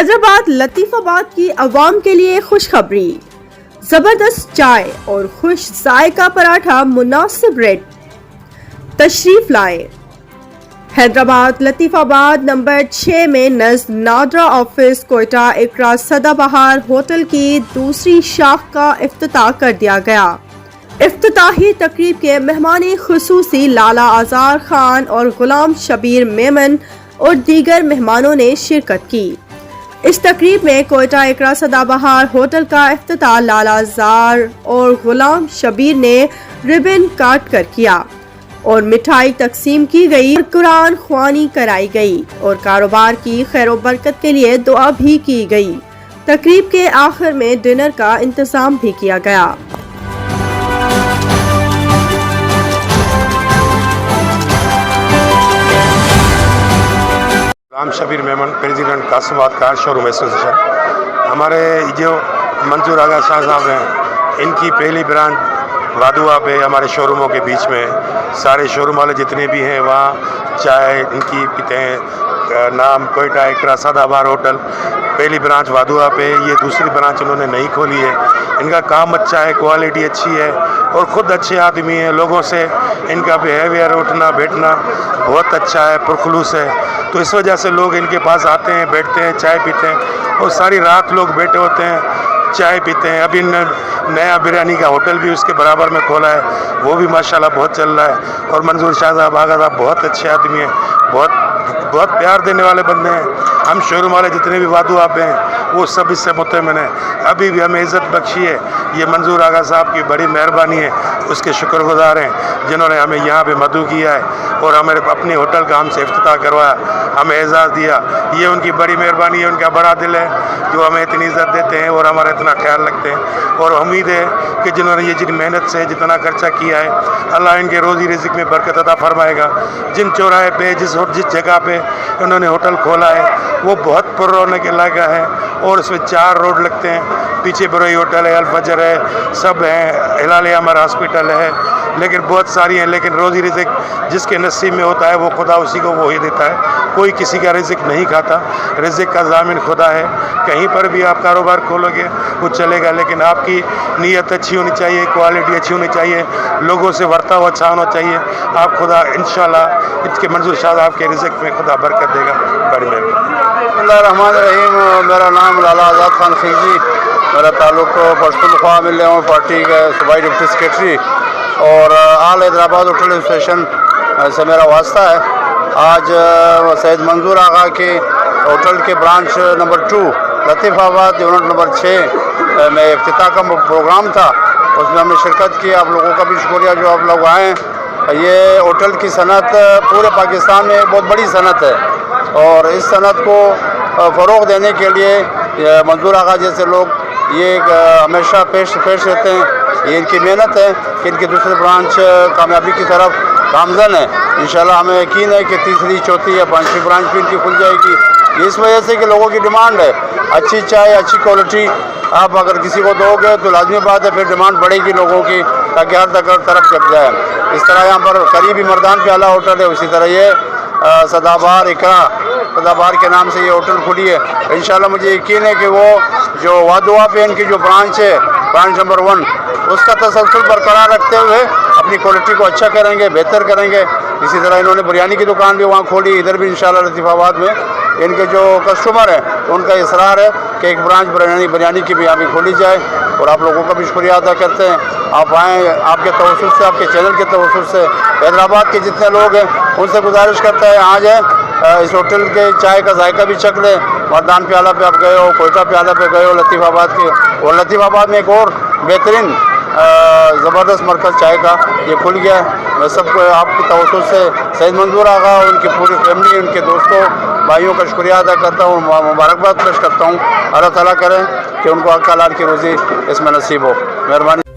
حیدرآباد لطیف آباد کی عوام کے لیے خوشخبری، زبردست چائے اور خوش ذائقہ پراٹھا مناسب ریٹ، تشریف لائیں۔ حیدرآباد لطیف آباد نمبر 6 میں نزد نادرا آفس کوئٹہ اقرا سدا بہار ہوٹل کی دوسری شاخ کا افتتاح کر دیا گیا۔ افتتاحی تقریب کے مہمان خصوصی لالا آزار خان اور غلام شبیر میمن اور دیگر مہمانوں نے شرکت کی۔ اس تقریب میں کوئٹہ اقرا سدا بہار ہوٹل کا افتتاح لالا آزار اور غلام شبیر نے ربن کاٹ کر کیا اور مٹھائی تقسیم کی گئی، قرآن خوانی کرائی گئی اور کاروبار کی خیر و برکت کے لیے دعا بھی کی گئی۔ تقریب کے آخر میں ڈنر کا انتظام بھی کیا گیا۔ غلام شبیر میمن، پریزیڈنٹ قاسم آباد کار شوروم ایسوسیشن۔ ہمارے جو منظور آغا شاہ صاحب ہیں، ان کی پہلی برانچ وادوا پہ ہمارے شو روموں کے بیچ میں، سارے شو روم والے جتنے بھی ہیں وہاں چائے ان کی پیتے ہیں۔ نام کوئٹہ اقرا سدا بہار ہوٹل، پہلی برانچ وادوا پہ، یہ دوسری برانچ انہوں نے نئی کھولی ہے۔ ان کا کام اچھا ہے، کوالٹی اچھی ہے اور خود اچھے آدمی ہیں۔ لوگوں سے ان کا بیہیویئر، اٹھنا بیٹھنا بہت اچھا ہے، پرخلوص ہے، تو اس وجہ سے لوگ ان کے پاس آتے ہیں، بیٹھتے ہیں، چائے پیتے ہیں اور ساری رات لوگ بیٹھے ہوتے ہیں، چائے پیتے ہیں۔ ابھی نیا بریانی کا ہوٹل بھی اس کے برابر میں کھولا ہے، وہ بھی ماشاءاللہ بہت چل رہا ہے۔ اور منظور شاہ صاحب آغا صاحب بہت اچھے آدمی ہیں، بہت پیار دینے والے بندے ہیں۔ ہم شو روم والے جتنے بھی وادوا پہ ہیں وہ سب اس سے مطمئن ہیں۔ ابھی بھی ہمیں عزت بخشی ہے، یہ منظور آغا صاحب کی بڑی مہربانی ہے، اس کے شکر گزار ہیں جنہوں نے ہمیں یہاں پہ مدعو کیا ہے اور ہمارے اپنے ہوٹل کا ہم سے افتتاح کروایا، ہمیں اعزاز دیا۔ یہ ان کی بڑی مہربانی ہے، ان کا بڑا دل ہے جو ہمیں اتنی عزت دیتے ہیں اور ہمارا اتنا خیال رکھتے ہیں۔ اور امید ہے کہ جنہوں نے یہ جن محنت سے جتنا خرچہ کیا ہے، اللہ ان کے روزی رزق میں برکت عطا فرمائے گا۔ جن چوراہے پہ جس جگہ پہ انہوں نے ہوٹل کھولا ہے وہ بہت پر رونق علاقہ ہے اور اس میں 4 روڈ لگتے ہیں۔ پیچھے بروئی ہوٹل ہے، الفجر ہے، سب ہیں، ہلال احمر ہاسپٹل ہے، لیکن بہت ساری ہیں۔ لیکن روزی رزق جس کے نصیب میں ہوتا ہے وہ خدا اسی کو وہی دیتا ہے، کوئی کسی کا رزق نہیں کھاتا۔ رزق کا ضامن خدا ہے۔ کہیں پر بھی آپ کاروبار کھولو گے وہ چلے گا، لیکن آپ کی نیت اچھی ہونی چاہیے، کوالٹی اچھی ہونی چاہیے، لوگوں سے ورتاؤ اچھا ہونا چاہیے۔ آپ خدا انشاءاللہ اس کے منظور شاہ صاحب کے رزق میں خدا برکت دے گا۔ بڑی مہربانی۔ بسم اللہ الرحمن الرحیم۔ میرا نام لالا آزاد خان خلجی، میرا تعلق پشتونخوا مل پارٹی کا صوبائی ڈپٹی سیکریٹری اور آل حیدرآباد ہوٹل ایسوسیشن سے میرا واسطہ ہے۔ آج سید منظور آغا کے ہوٹل کے برانچ نمبر 2 لطیف آباد یونٹ نمبر 6 میں افتتاح کا پروگرام تھا، اس میں ہم نے شرکت کی۔ آپ لوگوں کا بھی شکریہ جو آپ لوگ آئے ہیں۔ یہ ہوٹل کی صنعت پورے پاکستان میں بہت بڑی صنعت ہے اور اس صنعت کو فروغ دینے کے لیے منظور آغا جیسے لوگ یہ ہمیشہ پیش رہتے ہیں۔ یہ ان کی محنت ہے کہ ان کی دوسری برانچ کامیابی کی طرف گامزن ہے۔ انشاءاللہ ہمیں یقین ہے کہ تیسری، چوتھی یا 5ویں برانچ بھی ان کی کھل جائے گی۔ اس وجہ سے کہ لوگوں کی ڈیمانڈ ہے، اچھی چائے، اچھی کوالٹی آپ اگر کسی کو دو گے تو لازمی بات ہے پھر ڈیمانڈ بڑھے گی لوگوں کی، تاکہ ہر طرف جب جائے۔ اس طرح یہاں پر قریبی مردان پیالہ ہوٹل ہے، اسی طرح یہ سدا بہار اقرا سدا بہار کے نام سے یہ ہوٹل کھلی ہے۔ انشاءاللہ مجھے یقین ہے کہ وہ جو وادوا پہ ان کی جو برانچ ہے، برانچ نمبر 1، اس کا تسلسل برقرار رکھتے ہوئے اپنی کوالٹی کو اچھا کریں گے، بہتر کریں گے۔ اسی طرح انہوں نے بریانی کی دکان بھی وہاں کھولی، ادھر بھی انشاءاللہ لطیف آباد میں ان کے جو کسٹمر ہیں ان کا اصرار ہے کہ ایک برانچ بریانی کی بھی یہاں بھی کھولی جائے۔ اور آپ لوگوں کا بھی شکریہ ادا کرتے ہیں، آپ آئیں، آپ کے توسط سے، آپ کے چینل کے توسط سے حیدرآباد کے جتنے لوگ ہیں ان سے گزارش کرتا ہے آ جائیں، اس ہوٹل کے چائے کا ذائقہ بھی چکھ لیں۔ مردان پیالہ پہ آپ گئے ہو، کوئٹہ پیالہ پہ گئے ہو لطیف آباد کے، اور لطیف آباد میں ایک اور بہترین زبردست مرکز چائے کا یہ کھل گیا ہے۔ میں سب کو آپ کی توسط سے سید منظور آغا اور ان کی پوری فیملی، ان کے دوستوں بھائیوں کا شکریہ ادا کرتا ہوں، مبارکباد پیش کرتا ہوں۔ اللہ تعالیٰ کریں کہ ان کو حق حلال کی روزی اس میں نصیب ہو۔ مہربانی۔